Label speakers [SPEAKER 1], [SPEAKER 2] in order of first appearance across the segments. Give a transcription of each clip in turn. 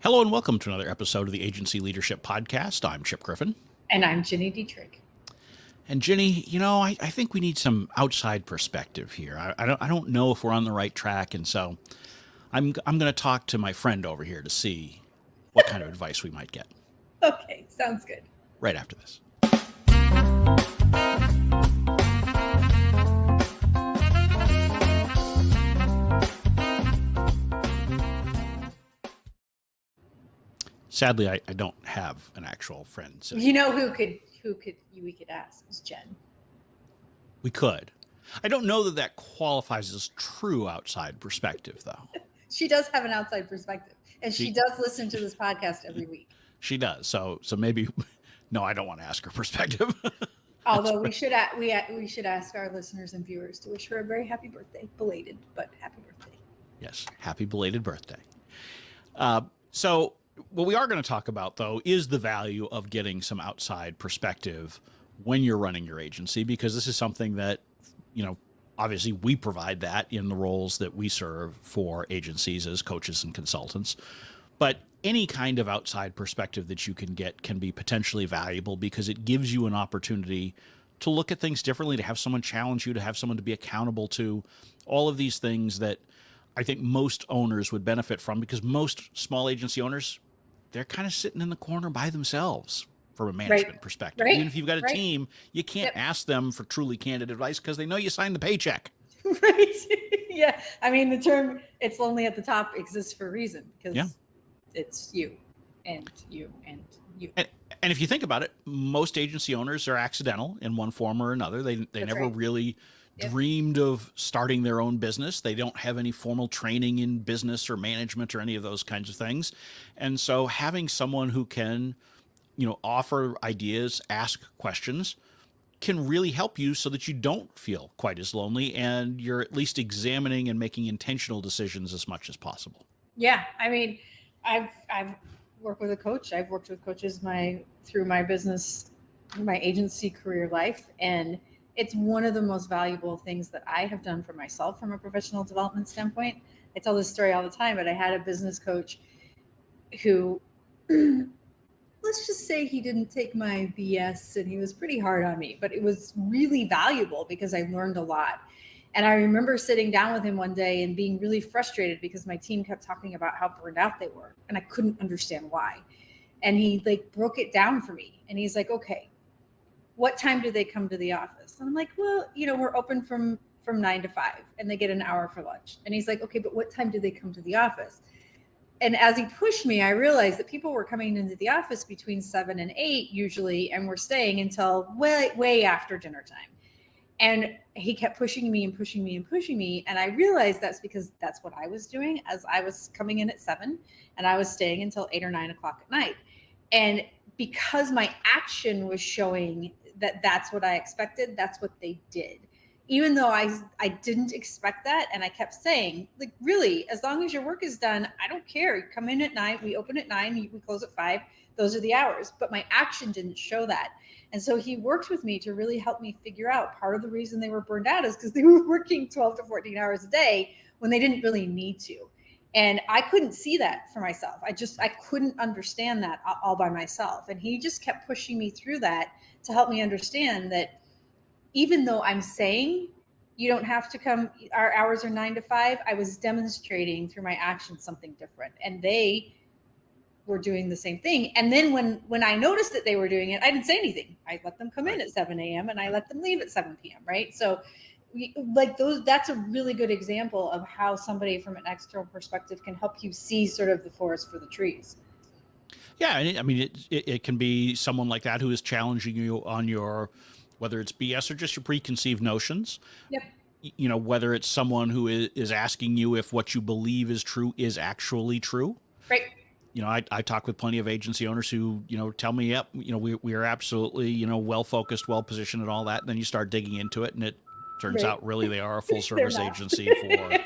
[SPEAKER 1] Hello and welcome to another episode of the Agency Leadership Podcast. I'm Chip Griffin.
[SPEAKER 2] And I'm Ginny Dietrich.
[SPEAKER 1] And Ginny, I think we need some outside perspective here. I don't know if we're on the right track, and so I'm going to talk to my friend over here to see what kind of advice we might get.
[SPEAKER 2] Okay, sounds good.
[SPEAKER 1] Right after this. Sadly, I don't have an actual friend. So
[SPEAKER 2] you know who we could ask is Jen.
[SPEAKER 1] We could. I don't know that qualifies as true outside perspective, though.
[SPEAKER 2] She does have an outside perspective, and she does listen to this podcast every week.
[SPEAKER 1] She does. So maybe, no, I don't want to ask her perspective.
[SPEAKER 2] Although we should ask our listeners and viewers to wish her a very happy birthday, belated, but happy birthday.
[SPEAKER 1] Yes, happy belated birthday. So what we are going to talk about, though, is the value of getting some outside perspective when you're running your agency, because this is something that, obviously we provide that in the roles that we serve for agencies as coaches and consultants. But any kind of outside perspective that you can get can be potentially valuable because it gives you an opportunity to look at things differently, to have someone challenge you, to have someone to be accountable to, all of these things that I think most owners would benefit from, because most small agency owners, they're kind of sitting in the corner by themselves from a management perspective.
[SPEAKER 2] Right.
[SPEAKER 1] Even if you've got a team, you can't ask them for truly candid advice because they know you signed the paycheck.
[SPEAKER 2] Right. Yeah. I mean, the term "it's lonely at the top" exists for a reason, because it's you and you and you.
[SPEAKER 1] And if you think about it, most agency owners are accidental in one form or another. They never really dreamed of starting their own business. They don't have any formal training in business or management or any of those kinds of things. And so having someone who can, offer ideas, ask questions, can really help you so that you don't feel quite as lonely and you're at least examining and making intentional decisions as much as possible.
[SPEAKER 2] Yeah. I mean, I've worked with a coach. I've worked with coaches through my business, my agency career life. And it's one of the most valuable things that I have done for myself from a professional development standpoint. I tell this story all the time, but I had a business coach who, let's just say he didn't take my BS and he was pretty hard on me, but it was really valuable because I learned a lot. And I remember sitting down with him one day and being really frustrated because my team kept talking about how burned out they were and I couldn't understand why. And he broke it down for me. And he's like, okay, what time do they come to the office? And I'm like, well, we're open from 9 to 5 and they get an hour for lunch. And he's like, okay, but what time do they come to the office? And as he pushed me, I realized that people were coming into the office between 7 and 8 usually, and were staying until way after dinner time. And he kept pushing me and pushing me and pushing me. And I realized that's because that's what I was doing, as I was coming in at 7 and I was staying until 8 or 9 o'clock at night. And because my action was showing that that's what I expected, that's what they did. Even though I didn't expect that. And I kept saying, really, as long as your work is done, I don't care. You come in at 9, we open at 9, we close at 5. Those are the hours. But my action didn't show that. And so he worked with me to really help me figure out part of the reason they were burned out is because they were working 12 to 14 hours a day when they didn't really need to. And I couldn't see that for myself. I couldn't understand that all by myself. And he just kept pushing me through that to help me understand that even though I'm saying you don't have to come, our hours are 9 to 5, I was demonstrating through my actions something different. And they were doing the same thing. And then when I noticed that they were doing it, I didn't say anything. I let them come in at 7 a.m. and I let them leave at 7 p.m. Right. So that's a really good example of how somebody from an external perspective can help you see sort of the forest for the trees.
[SPEAKER 1] Yeah. I mean, it can be someone like that who is challenging you on your, whether it's BS or just your preconceived notions.
[SPEAKER 2] Yep.
[SPEAKER 1] Whether it's someone who is asking you if what you believe is true is actually true.
[SPEAKER 2] Right.
[SPEAKER 1] I talk with plenty of agency owners who, tell me, yep, we are absolutely, well-focused, well-positioned and all that. And then you start digging into it and it turns out really they are a full-service agency for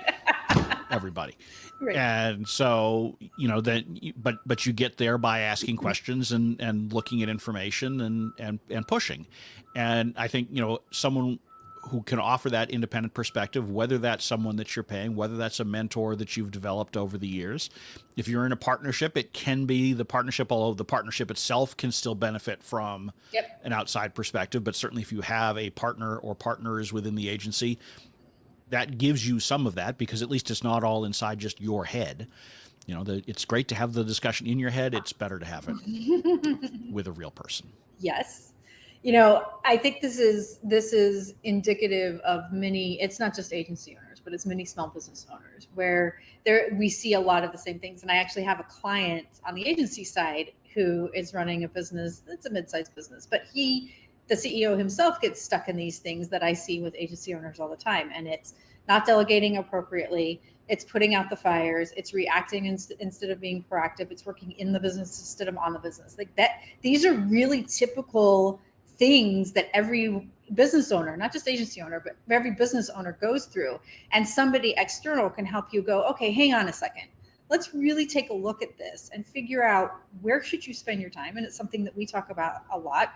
[SPEAKER 1] everybody.
[SPEAKER 2] Right.
[SPEAKER 1] And so, but you get there by asking questions and looking at information and pushing. And I think, someone who can offer that independent perspective, whether that's someone that you're paying, whether that's a mentor that you've developed over the years. If you're in a partnership, it can be the partnership, although the partnership itself can still benefit from
[SPEAKER 2] Yep.
[SPEAKER 1] an outside perspective. But certainly if you have a partner or partners within the agency, that gives you some of that, because at least it's not all inside just your head. It's great to have the discussion in your head. It's better to have it with a real person.
[SPEAKER 2] Yes. I think this is indicative of many, it's not just agency owners, but it's many small business owners where we see a lot of the same things. And I actually have a client on the agency side who is running a business that's a mid-sized business, but the CEO himself gets stuck in these things that I see with agency owners all the time. And it's not delegating appropriately. It's putting out the fires. It's reacting instead of being proactive. It's working in the business instead of on the business. Like that, these are really typical things that every business owner, not just agency owner, but every business owner goes through. And somebody external can help you go, okay, hang on a second. Let's really take a look at this and figure out where should you spend your time. And it's something that we talk about a lot.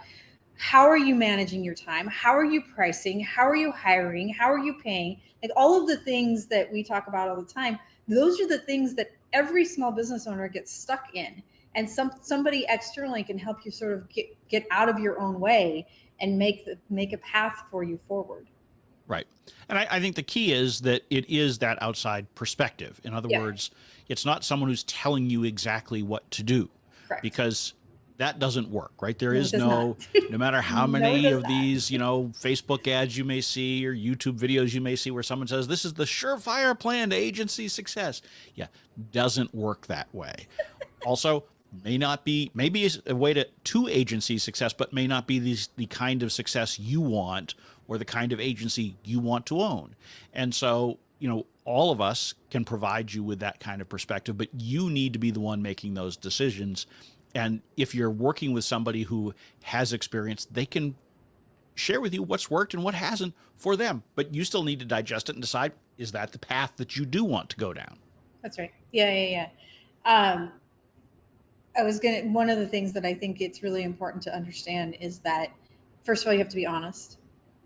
[SPEAKER 2] How are you managing your time? How are you pricing? How are you hiring? How are you paying? Like all of the things that we talk about all the time, those are the things that every small business owner gets stuck in. And somebody externally can help you sort of get out of your own way and make a path for you forward.
[SPEAKER 1] Right. And I think the key is that it is that outside perspective. In other words, it's not someone who's telling you exactly what to do.
[SPEAKER 2] Correct.
[SPEAKER 1] Because that doesn't work, right? There
[SPEAKER 2] No,
[SPEAKER 1] is
[SPEAKER 2] it does
[SPEAKER 1] no matter how
[SPEAKER 2] No, it
[SPEAKER 1] many
[SPEAKER 2] does
[SPEAKER 1] of
[SPEAKER 2] not.
[SPEAKER 1] these, Facebook ads you may see or YouTube videos you may see where someone says, this is the surefire plan to agency success. Yeah, doesn't work that way. Also, maybe is a way to agency success, but may not be the kind of success you want or the kind of agency you want to own. And so, all of us can provide you with that kind of perspective, but you need to be the one making those decisions. And if you're working with somebody who has experience, they can share with you what's worked and what hasn't for them. But you still need to digest it and decide, is that the path that you do want to go down?
[SPEAKER 2] That's right. Yeah. One of the things that I think it's really important to understand is that, first of all, you have to be honest,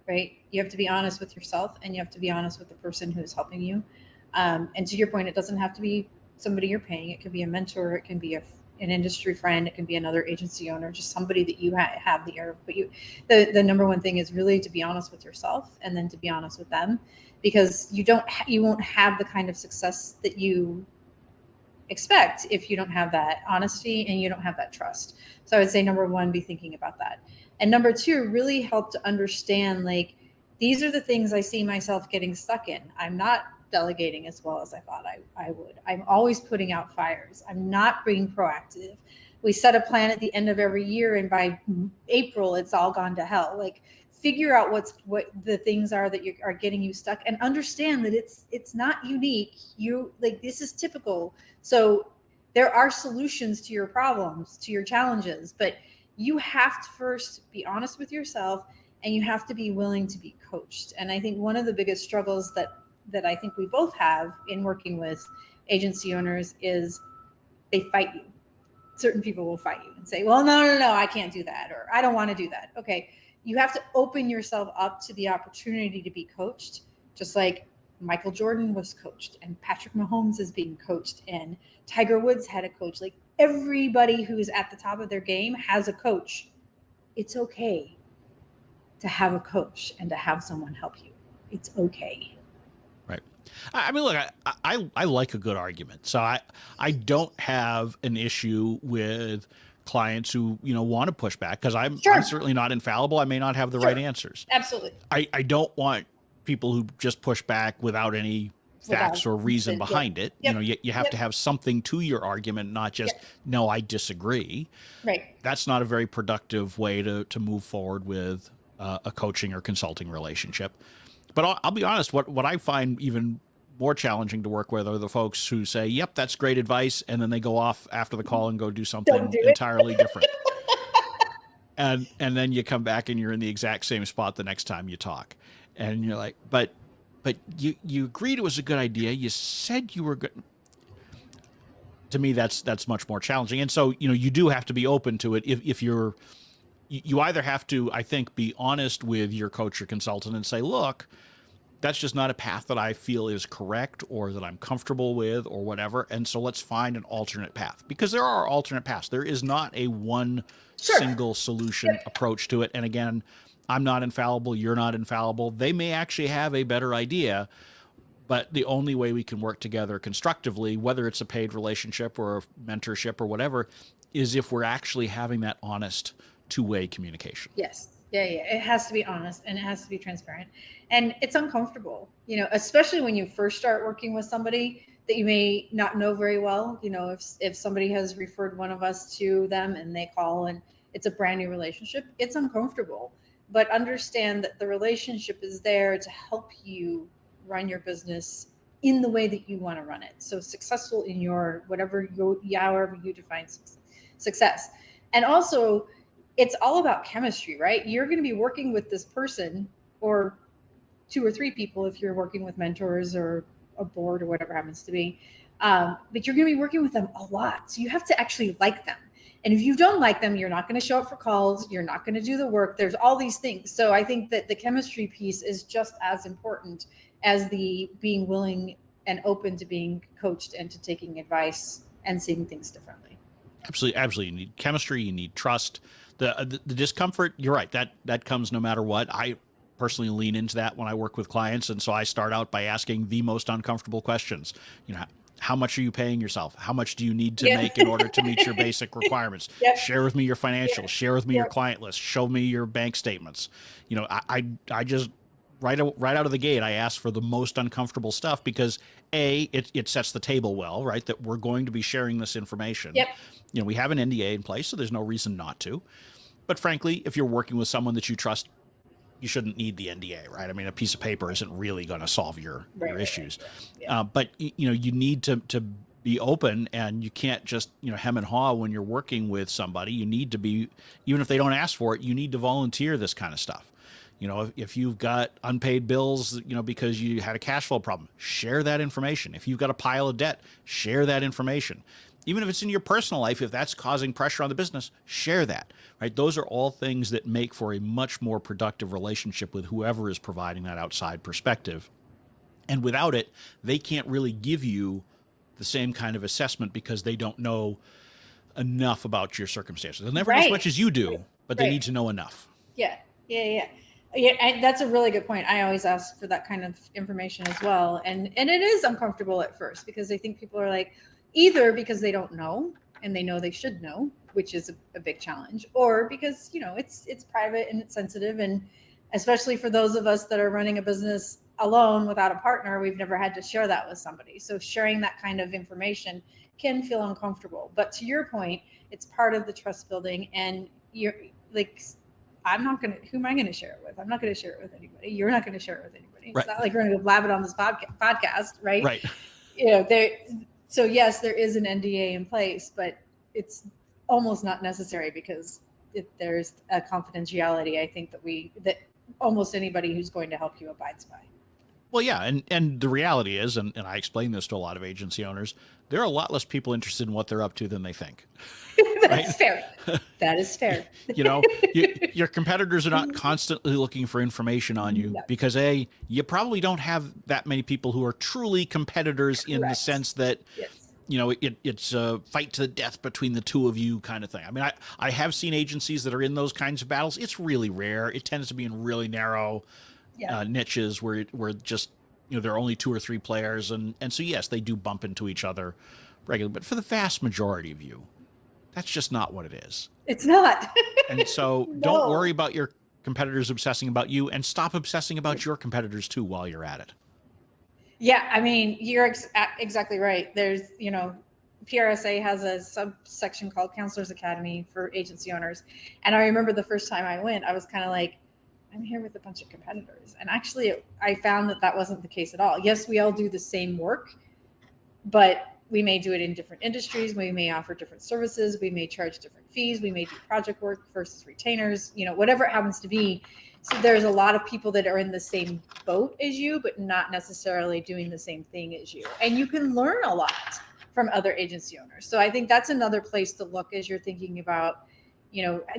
[SPEAKER 2] right? You have to be honest with yourself and you have to be honest with the person who is helping you. And to your point, it doesn't have to be somebody you're paying. It can be a mentor. It can be an industry friend. It can be another agency owner, just somebody that you have the air of. But the number one thing is really to be honest with yourself and then to be honest with them, because you won't have the kind of success that you expect if you don't have that honesty and you don't have that trust. So I would say number one, be thinking about that. And number two, really help to understand, like, these are the things I see myself getting stuck in. I'm not delegating as well as I thought I would. I'm always putting out fires. I'm not being proactive. We set a plan at the end of every year, and by April, it's all gone to hell. Like, figure out what the things are that are getting you stuck, and understand that it's not unique. This is typical. So there are solutions to your problems, to your challenges, but you have to first be honest with yourself, and you have to be willing to be coached. And I think one of the biggest struggles that I think we both have in working with agency owners is they fight you. Certain people will fight you and say, well, no, I can't do that, or I don't want to do that. Okay. You have to open yourself up to the opportunity to be coached, just like Michael Jordan was coached and Patrick Mahomes is being coached and Tiger Woods had a coach. Like, everybody who's at the top of their game has a coach. It's okay to have a coach and to have someone help you. It's okay.
[SPEAKER 1] Right. I mean, look, I like a good argument. So I don't have an issue with clients who, want to push back, because I'm certainly not infallible. I may not have the right answers.
[SPEAKER 2] Absolutely.
[SPEAKER 1] I don't want people who just push back without any facts or reason behind it. You have to have something to your argument, not just, no, I disagree.
[SPEAKER 2] Right.
[SPEAKER 1] That's not a very productive way to move forward with a coaching or consulting relationship. But I'll be honest, what I find even more challenging to work with are the folks who say, yep, that's great advice, and then they go off after the call and go do something entirely different. And then you come back and you're in the exact same spot the next time you talk. And you're like, but you agreed it was a good idea. You said you were good. To me, that's much more challenging. And so, you do have to be open to it if you're you either have to, I think, be honest with your coach or consultant and say, look, that's just not a path that I feel is correct or that I'm comfortable with or whatever. And so let's find an alternate path, because there are alternate paths. There is not a one
[SPEAKER 2] Sure.
[SPEAKER 1] single solution
[SPEAKER 2] Yep.
[SPEAKER 1] approach to it. And again, I'm not infallible. You're not infallible. They may actually have a better idea, but the only way we can work together constructively, whether it's a paid relationship or a mentorship or whatever, is if we're actually having that honest two-way communication.
[SPEAKER 2] Yes. Yeah, yeah. It has to be honest and it has to be transparent. And it's uncomfortable, especially when you first start working with somebody that you may not know very well. If somebody has referred one of us to them and they call and it's a brand new relationship, it's uncomfortable. But understand that the relationship is there to help you run your business in the way that you want to run it. So successful in your however you define success. And also, it's all about chemistry, right? You're going to be working with this person or two or three people if you're working with mentors or a board or whatever happens to be. But you're going to be working with them a lot. So you have to actually like them. And if you don't like them, you're not going to show up for calls. You're not going to do the work. There's all these things. So I think that the chemistry piece is just as important as the being willing and open to being coached and to taking advice and seeing things differently.
[SPEAKER 1] Absolutely, absolutely. You need chemistry. You need trust. The discomfort. You're right. That comes no matter what. I personally lean into that when I work with clients, and so I start out by asking the most uncomfortable questions. How much are you paying yourself? How much do you need to make in order to meet your basic requirements?
[SPEAKER 2] Yep.
[SPEAKER 1] Share with me your financials.
[SPEAKER 2] Yep.
[SPEAKER 1] Share with me your
[SPEAKER 2] Yep.
[SPEAKER 1] client list. Show me your bank statements. I just right out of the gate, I ask for the most uncomfortable stuff because it sets the table well, right? That we're going to be sharing this information.
[SPEAKER 2] Yep.
[SPEAKER 1] We have an NDA in place, so there's no reason not to. But frankly, if you're working with someone that you trust, you shouldn't need the NDA, right? I mean, a piece of paper isn't really going to solve your issues.
[SPEAKER 2] Yeah.
[SPEAKER 1] But you need to be open, and you can't just hem and haw when you're working with somebody. You need to be, even if they don't ask for it, you need to volunteer this kind of stuff. If you've got unpaid bills, because you had a cash flow problem, share that information. If you've got a pile of debt, share that information. Even if it's in your personal life, if that's causing pressure on the business, share that, right? Those are all things that make for a much more productive relationship with whoever is providing that outside perspective. And without it, they can't really give you the same kind of assessment because they don't know enough about your circumstances. They'll never know as much as you do, but they need to know enough.
[SPEAKER 2] Yeah. And that's a really good point. I always ask for that kind of information as well. And it is uncomfortable at first because I think people are like, either because they don't know and they know they should know, which is a big challenge, or because, it's private and it's sensitive. And especially for those of us that are running a business alone without a partner, we've never had to share that with somebody. So sharing that kind of information can feel uncomfortable. But to your point, it's part of the trust building. And you're like, who am I going to share it with? I'm not going to share it with anybody. You're not going to share it with anybody. Right. It's not like we're going to go blab it on this podcast, right?
[SPEAKER 1] Right.
[SPEAKER 2] So yes, there is an NDA in place, but it's almost not necessary because there's a confidentiality, I think, that almost anybody who's going to help you abides by.
[SPEAKER 1] Well, yeah, and the reality is, and I explain this to a lot of agency owners, there are a lot less people interested in what they're up to than they think.
[SPEAKER 2] That's fair. That is fair.
[SPEAKER 1] Your competitors are not constantly looking for information on you because you probably don't have that many people who are truly competitors in the sense that, it's a fight to the death between the two of you kind of thing. I mean, I have seen agencies that are in those kinds of battles. It's really rare. It tends to be in really narrow niches where just, there are only two or three players. And so, yes, they do bump into each other regularly. But for the vast majority of you, that's just not what it is.
[SPEAKER 2] It's not.
[SPEAKER 1] And so don't worry about your competitors obsessing about you, and stop obsessing about your competitors too while you're at it.
[SPEAKER 2] Yeah, I mean, you're exactly right. There's, PRSA has a subsection called Counselors Academy for agency owners. And I remember the first time I went, I was kind of like, I'm here with a bunch of competitors. And actually, I found that wasn't the case at all. Yes, we all do the same work, but we may do it in different industries. We may offer different services. We may charge different fees. We may do project work versus retainers, whatever it happens to be. So there's a lot of people that are in the same boat as you, but not necessarily doing the same thing as you. And you can learn a lot from other agency owners. So I think that's another place to look as you're thinking about,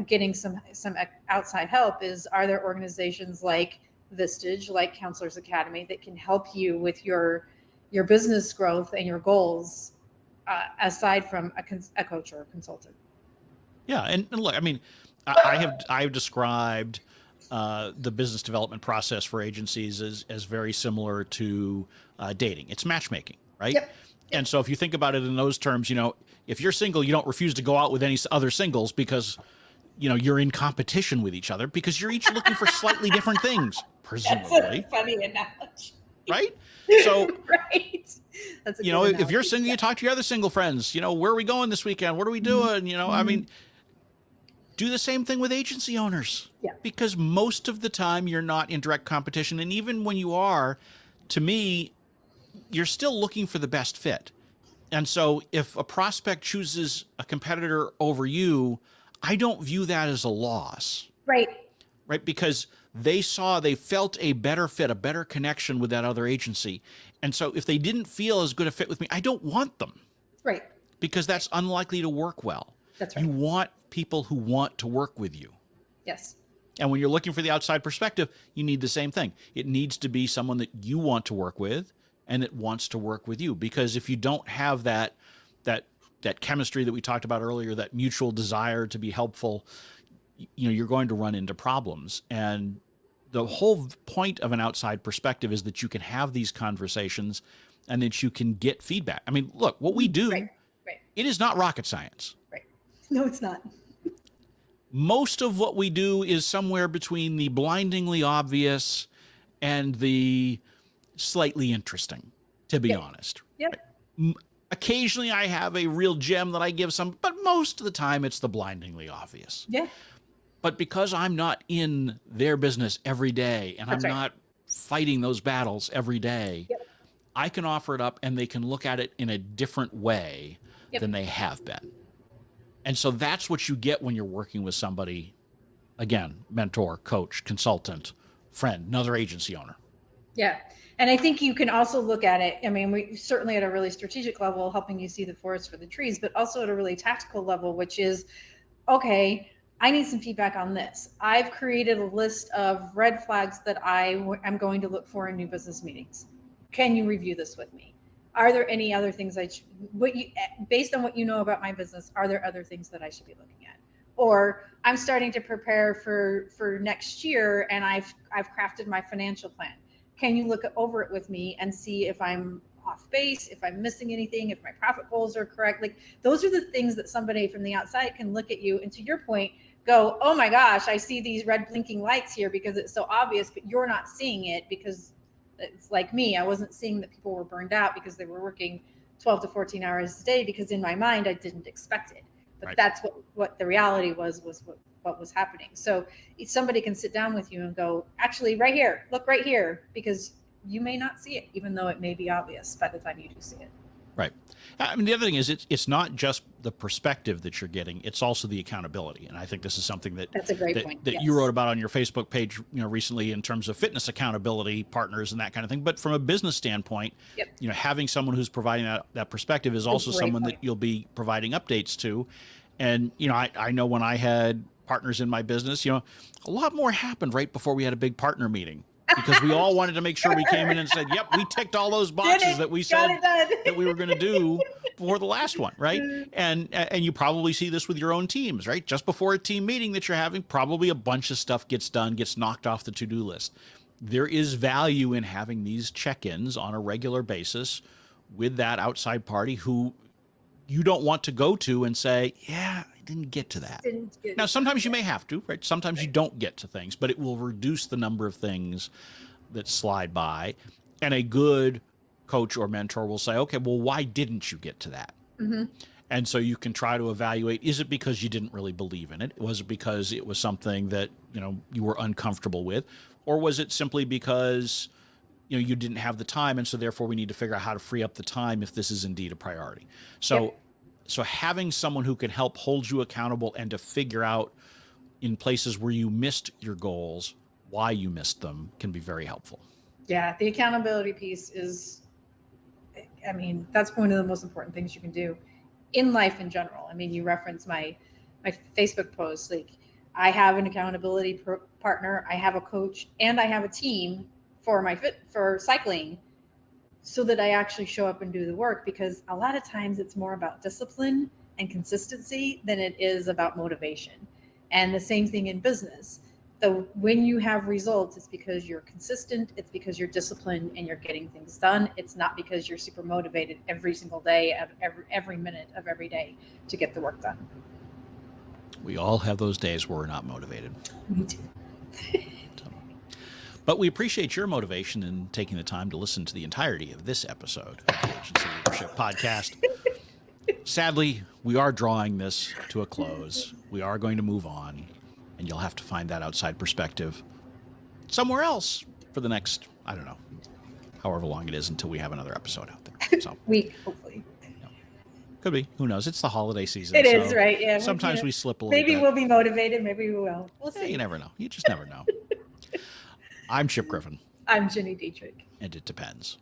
[SPEAKER 2] getting some outside help is, are there organizations like Vistage, like Counselors Academy, that can help you with your business growth and your goals, aside from a coach or a consultant?
[SPEAKER 1] Yeah, and look, I mean, I've described the business development process for agencies as very similar to dating. It's matchmaking, right?
[SPEAKER 2] Yep.
[SPEAKER 1] And so if you think about it in those terms, if you're single, you don't refuse to go out with any other singles because you're in competition with each other because you're each looking for slightly different things, presumably.
[SPEAKER 2] That's a funny analogy.
[SPEAKER 1] Right? So,
[SPEAKER 2] right. That's a good
[SPEAKER 1] if
[SPEAKER 2] analogy.
[SPEAKER 1] you're single, you talk to your other single friends. Where are we going this weekend? What are we doing? I mean, do the same thing with agency owners.
[SPEAKER 2] Yeah.
[SPEAKER 1] Because most of the time you're not in direct competition. And even when you are, to me, you're still looking for the best fit. And so if a prospect chooses a competitor over you, I don't view that as a loss.
[SPEAKER 2] Right.
[SPEAKER 1] Right? Because they felt a better fit, a better connection with that other agency. And so if they didn't feel as good a fit with me, I don't want them.
[SPEAKER 2] Right.
[SPEAKER 1] Because that's unlikely to work well.
[SPEAKER 2] That's right.
[SPEAKER 1] You want people who want to work with you.
[SPEAKER 2] Yes.
[SPEAKER 1] And when you're looking for the outside perspective, you need the same thing. It needs to be someone that you want to work with and that wants to work with you. Because if you don't have that chemistry that we talked about earlier, that mutual desire to be helpful, you're going to run into problems. And the whole point of an outside perspective is that you can have these conversations and that you can get feedback. I mean, look, what we do,
[SPEAKER 2] Right.
[SPEAKER 1] It is not rocket science.
[SPEAKER 2] Right. No, it's not.
[SPEAKER 1] Most of what we do is somewhere between the blindingly obvious and the slightly interesting, to be honest.
[SPEAKER 2] Yep.
[SPEAKER 1] Occasionally I have a real gem that I give some, but most of the time it's the blindingly obvious.
[SPEAKER 2] Yeah.
[SPEAKER 1] But because I'm not in their business every day and I'm not fighting those battles every day, I can offer it up and they can look at it in a different way than they have been. And so that's what you get when you're working with somebody, again, mentor, coach, consultant, friend, another agency owner.
[SPEAKER 2] Yeah. And I think you can also look at it. I mean, we certainly at a really strategic level, helping you see the forest for the trees, but also at a really tactical level, which is, okay, I need some feedback on this. I've created a list of red flags that I'm going to look for in new business meetings. Can you review this with me? Are there any other things based on what you know about my business, are there other things that I should be looking at? Or I'm starting to prepare for next year and I've crafted my financial plan. Can you look over it with me and see if I'm off base, if I'm missing anything, if my profit goals are correct? Like, those are the things that somebody from the outside can look at you and, to your point, go, oh my gosh, I see these red blinking lights here because it's so obvious, but you're not seeing it because it's like me. I wasn't seeing that people were burned out because they were working 12 to 14 hours a day, because in my mind, I didn't expect it. But that's what the reality was what was happening. So if somebody can sit down with you and go, actually, right here, look right here, because you may not see it, even though it may be obvious by the time you do see it.
[SPEAKER 1] Right. I mean, the other thing is it's not just the perspective that you're getting, it's also the accountability. And I think this is something that's a great point. That you wrote about on your Facebook page, recently, in terms of fitness accountability partners and that kind of thing. But from a business standpoint, having someone who's providing that perspective is also someone that you'll be providing updates to. And, I know when I had partners in my business, a lot more happened right before we had a big partner meeting. Because we all wanted to make sure we came in and said, yep, we ticked all those boxes that we said that we were going to do for the last one, right? And you probably see this with your own teams, right? Just before a team meeting that you're having, probably a bunch of stuff gets done, gets knocked off the to-do list. There is value in having these check-ins on a regular basis with that outside party who you don't want to go to and say, yeah, I didn't get to that. Now, sometimes you may have to, right? Sometimes you don't get to things, but it will reduce the number of things that slide by. And a good coach or mentor will say, okay, well, why didn't you get to that? Mm-hmm. And so you can try to evaluate, is it because you didn't really believe in it? Was it because it was something that, you were uncomfortable with? Or was it simply because, you didn't have the time, and so therefore we need to figure out how to free up the time if this is indeed a priority. So having someone who can help hold you accountable and to figure out in places where you missed your goals, why you missed them, can be very helpful.
[SPEAKER 2] Yeah, the accountability piece is, that's one of the most important things you can do in life in general. I mean, you reference my my Facebook posts. Like, I have an accountability partner, I have a coach, and I have a team for for cycling, so that I actually show up and do the work, because a lot of times it's more about discipline and consistency than it is about motivation. And the same thing in business. So when you have results, it's because you're consistent, it's because you're disciplined and you're getting things done. It's not because you're super motivated every single day of every minute of every day to get the work done.
[SPEAKER 1] We all have those days where we're not motivated.
[SPEAKER 2] Me too.
[SPEAKER 1] But we appreciate your motivation in taking the time to listen to the entirety of this episode of the Agency Leadership Podcast. Sadly, we are drawing this to a close. We are going to move on, and you'll have to find that outside perspective somewhere else for the next, I don't know, however long it is until we have another episode out there. So
[SPEAKER 2] Week, hopefully.
[SPEAKER 1] could be. Who knows? It's the holiday season.
[SPEAKER 2] It is, right? Yeah.
[SPEAKER 1] Sometimes we slip a little bit.
[SPEAKER 2] Maybe we'll be motivated. Maybe we will. We'll see.
[SPEAKER 1] You never know. You just never know. I'm Chip Griffin.
[SPEAKER 2] I'm Ginny Dietrich.
[SPEAKER 1] And it depends.